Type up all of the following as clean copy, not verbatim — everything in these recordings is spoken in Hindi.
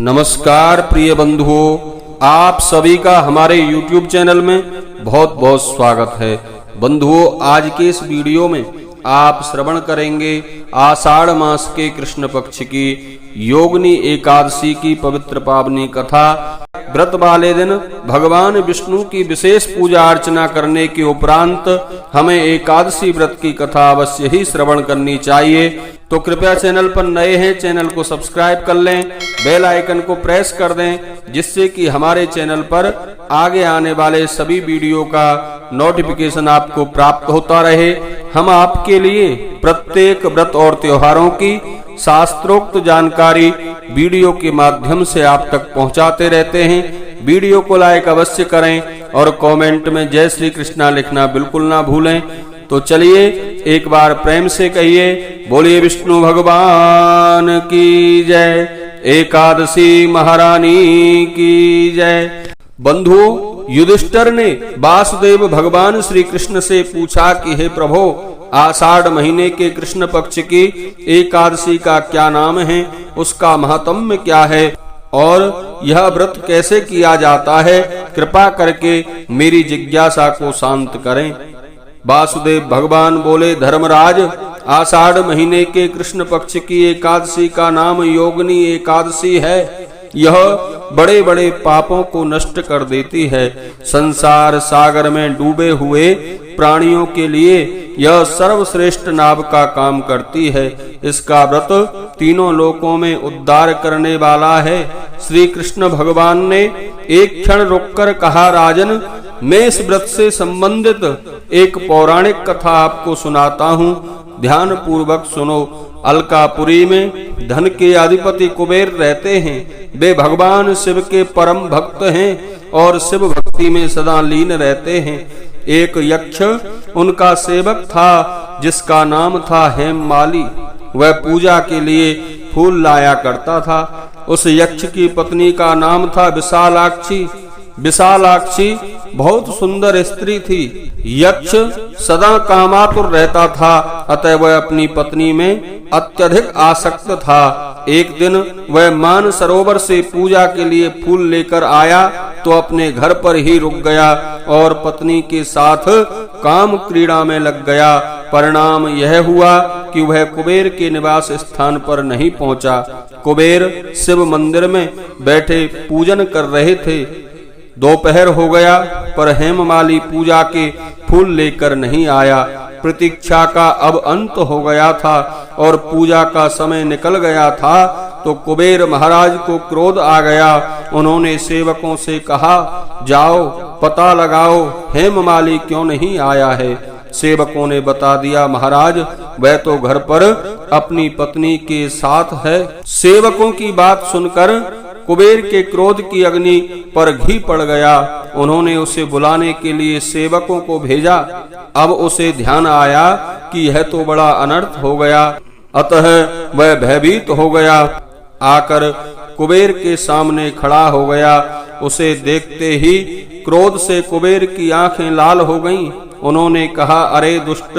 नमस्कार प्रिय बंधुओं, आप सभी का हमारे YouTube चैनल में बहुत बहुत स्वागत है। बंधुओं, आज के इस वीडियो में आप श्रवण करेंगे आषाढ़ मास के कृष्ण पक्ष की योगिनी एकादशी की पवित्र पावनी कथा। व्रत वाले दिन भगवान विष्णु की विशेष पूजा अर्चना करने के उपरांत हमें एकादशी व्रत की कथा अवश्य ही श्रवण करनी चाहिए। तो कृपया चैनल पर नए हैं, चैनल को सब्सक्राइब कर लें, बेल आइकन को प्रेस कर दें, जिससे कि हमारे चैनल पर आगे आने वाले सभी वीडियो का नोटिफिकेशन आपको प्राप्त होता रहे। हम आपके लिए प्रत्येक व्रत और त्योहारों की शास्त्रोक्त जानकारी वीडियो के माध्यम से आप तक पहुंचाते रहते हैं। वीडियो को लाइक अवश्य करें और कमेंट में जय श्री कृष्णा लिखना बिल्कुल ना भूलें। तो चलिए एक बार प्रेम से कहिए, बोलिए विष्णु भगवान की जय, एकादशी महारानी की जय। बंधुओं, युधिष्ठिर ने वासुदेव भगवान श्री कृष्ण से पूछा कि हे प्रभु, आषाढ़ महीने के कृष्ण पक्ष की एकादशी का क्या नाम है, उसका महात्म्य क्या है और यह व्रत कैसे किया जाता है, कृपा करके मेरी जिज्ञासा को शांत करें। वासुदेव भगवान बोले, धर्मराज, आषाढ़ महीने के कृष्ण पक्ष की एकादशी का नाम योगिनी एकादशी है। यह बड़े बड़े पापों को नष्ट कर देती है। संसार सागर में डूबे हुए प्राणियों के लिए यह सर्वश्रेष्ठ नाव का काम करती है। इसका व्रत तीनों लोकों में उद्धार करने वाला है। श्री कृष्ण भगवान ने एक क्षण रुककर कहा, राजन, मैं इस व्रत से संबंधित एक पौराणिक कथा आपको सुनाता हूँ, ध्यान पूर्वक सुनो। अलकापुरी में धन के अधिपति कुबेर रहते हैं। वे भगवान शिव के परम भक्त हैं और शिव भक्ति में सदा लीन रहते हैं। एक यक्ष उनका सेवक था, जिसका नाम था हेममाली। वह पूजा के लिए फूल लाया करता था। उस यक्ष की पत्नी का नाम था विशालाक्षी। विशालाक्षी बहुत सुंदर स्त्री थी। यक्ष सदा कामातुर रहता था, अतः वह अपनी पत्नी में अत्यधिक आसक्त था। एक दिन वह मान सरोवर से पूजा के लिए फूल लेकर आया तो अपने घर पर ही रुक गया और पत्नी के साथ काम क्रीड़ा में लग गया। परिणाम यह हुआ कि वह कुबेर के निवास स्थान पर नहीं पहुंचा। कुबेर शिव मंदिर में बैठे पूजन कर रहे थे। दोपहर हो गया पर हेममाली पूजा के फूल लेकर नहीं आया। प्रतीक्षा का अब अंत हो गया था और पूजा का समय निकल गया था तो कुबेर महाराज को क्रोध आ गया। उन्होंने सेवकों से कहा, जाओ पता लगाओ हेममाली क्यों नहीं आया है। सेवकों ने बता दिया, महाराज, वह तो घर पर अपनी पत्नी के साथ है। सेवकों की बात सुनकर कुबेर के क्रोध की अग्नि पर घी पड़ गया। उन्होंने उसे बुलाने के लिए सेवकों को भेजा। अब उसे ध्यान आया कि यह तो बड़ा अनर्थ हो गया, अतः वह भयभीत हो गया। आकर कुबेर के सामने खड़ा हो गया। उसे देखते ही क्रोध से कुबेर की आंखें लाल हो गईं। उन्होंने कहा, अरे दुष्ट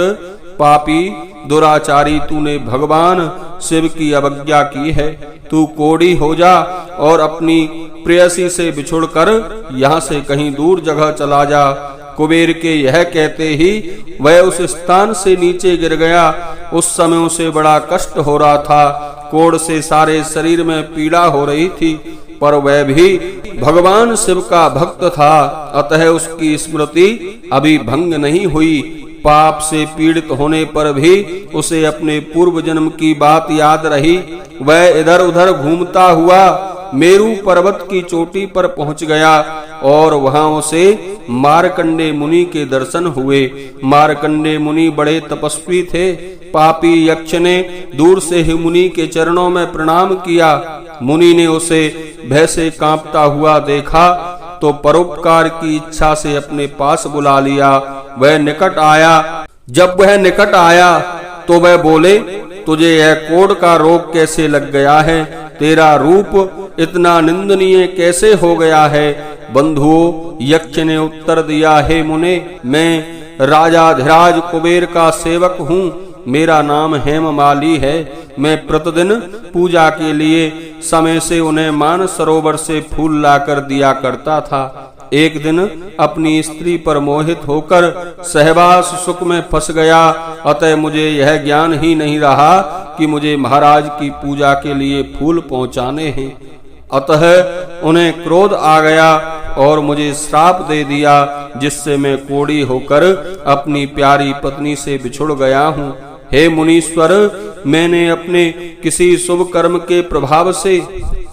पापी दुराचारी, तूने भगवान शिव की अवज्ञा की है। तू कोढ़ी हो जा और अपनी प्रेयसी से बिछुड़कर यहाँ से कहीं दूर जगह चला जा। कुबेर के यह कहते ही वह उस स्थान से नीचे गिर गया। उस समय उसे बड़ा कष्ट हो रहा था। कोढ़ से सारे शरीर में पीड़ा हो रही थी, पर वह भी भगवान शिव का भक्त था, अतः उसकी स्मृति अभी भंग नहीं हुई। पाप से पीड़ित होने पर भी उसे अपने पूर्व जन्म की बात याद रही। वह इधर उधर घूमता हुआ मेरू पर्वत की चोटी पर पहुंच गया और वहां उसे मार्कंडे मुनि के दर्शन हुए। मार्कंडे मुनि बड़े तपस्वी थे। पापी यक्ष ने दूर से ही मुनि के चरणों में प्रणाम किया। मुनि ने उसे भय से कांपता हुआ देखा तो परोपकार की इच्छा से अपने पास बुला लिया। वह निकट आया। जब वह निकट आया तो वह बोले, तुझे यह कोढ़ का रोग कैसे लग गया है? तेरा रूप इतना निंदनीय कैसे हो गया है? बंधुओं, यक्ष ने उत्तर दिया, हे मुने, मैं राजाधिराज कुबेर का सेवक हूँ। मेरा नाम हेममाली है। मैं प्रतिदिन पूजा के लिए समय से उन्हें मानस सरोवर से फूल लाकर दिया करता था। एक दिन अपनी स्त्री पर मोहित होकर सहवास सुख में फंस गया, अतः मुझे यह ज्ञान ही नहीं रहा कि मुझे महाराज की पूजा के लिए फूल पहुंचाने हैं। अतः उन्हें क्रोध आ गया और मुझे श्राप दे दिया, जिससे मैं कोढ़ी होकर अपनी प्यारी पत्नी से बिछुड़ गया हूँ। हे मुनीश्वर, मैंने अपने किसी शुभ कर्म के प्रभाव से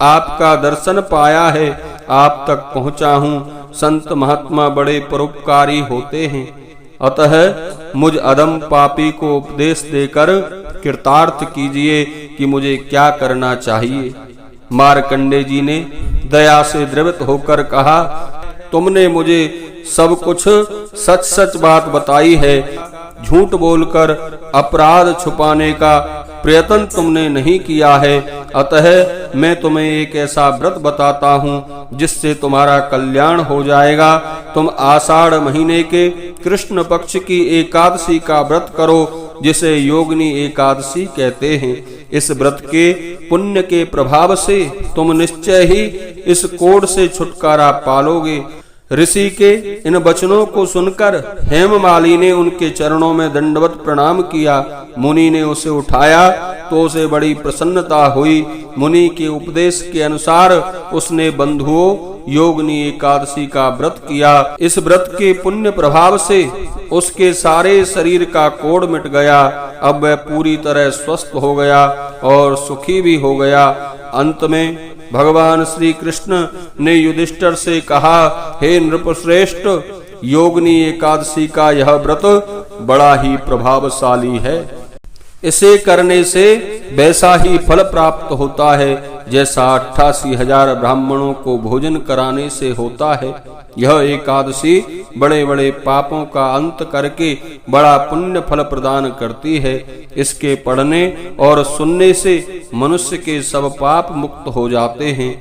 आपका दर्शन पाया है, आप तक पहुँचा हूँ। संत महात्मा बड़े परोपकारी होते हैं, अतः मुझ अधम पापी को उपदेश देकर कृतार्थ कीजिए कि मुझे क्या करना चाहिए। मार्कंडे जी ने दया से द्रवित होकर कहा, तुमने मुझे सब कुछ सच सच बात बताई है। झूठ बोलकर अपराध छुपाने का प्रयत्न तुमने नहीं किया है, अतः मैं तुम्हें एक ऐसा व्रत बताता हूँ जिससे तुम्हारा कल्याण हो जाएगा। तुम आषाढ़ महीने के कृष्ण पक्ष की एकादशी का व्रत करो, जिसे योगिनी एकादशी कहते हैं। इस व्रत के पुण्य के प्रभाव से तुम निश्चय ही इस कोढ़ से छुटकारा पालोगे। ऋषि के इन वचनों को सुनकर हेममाली ने उनके चरणों में दंडवत प्रणाम किया। मुनि ने उसे उठाया तो उसे बड़ी प्रसन्नता हुई। मुनि के उपदेश के अनुसार उसने बंधुओं योगिनी एकादशी का व्रत किया। इस व्रत के पुण्य प्रभाव से उसके सारे शरीर का कोढ़ मिट गया। अब वह पूरी तरह स्वस्थ हो गया और सुखी भी हो गया। अंत में भगवान श्री कृष्ण ने युधिष्ठिर से कहा, हे नृपश्रेष्ठ, योगिनी एकादशी का यह व्रत बड़ा ही प्रभावशाली है। इसे करने से वैसा ही फल प्राप्त होता है जैसा 88,000 ब्राह्मणों को भोजन कराने से होता है। यह एकादशी बड़े बड़े पापों का अंत करके बड़ा पुण्य फल प्रदान करती है। इसके पढ़ने और सुनने से मनुष्य के सब पाप मुक्त हो जाते हैं।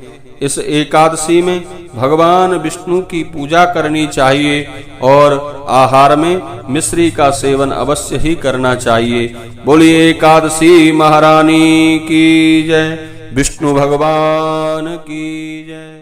इस एकादशी में भगवान विष्णु की पूजा करनी चाहिए और आहार में मिश्री का सेवन अवश्य ही करना चाहिए। बोलिए एकादशी महारानी की जय, विष्णु भगवान की जय।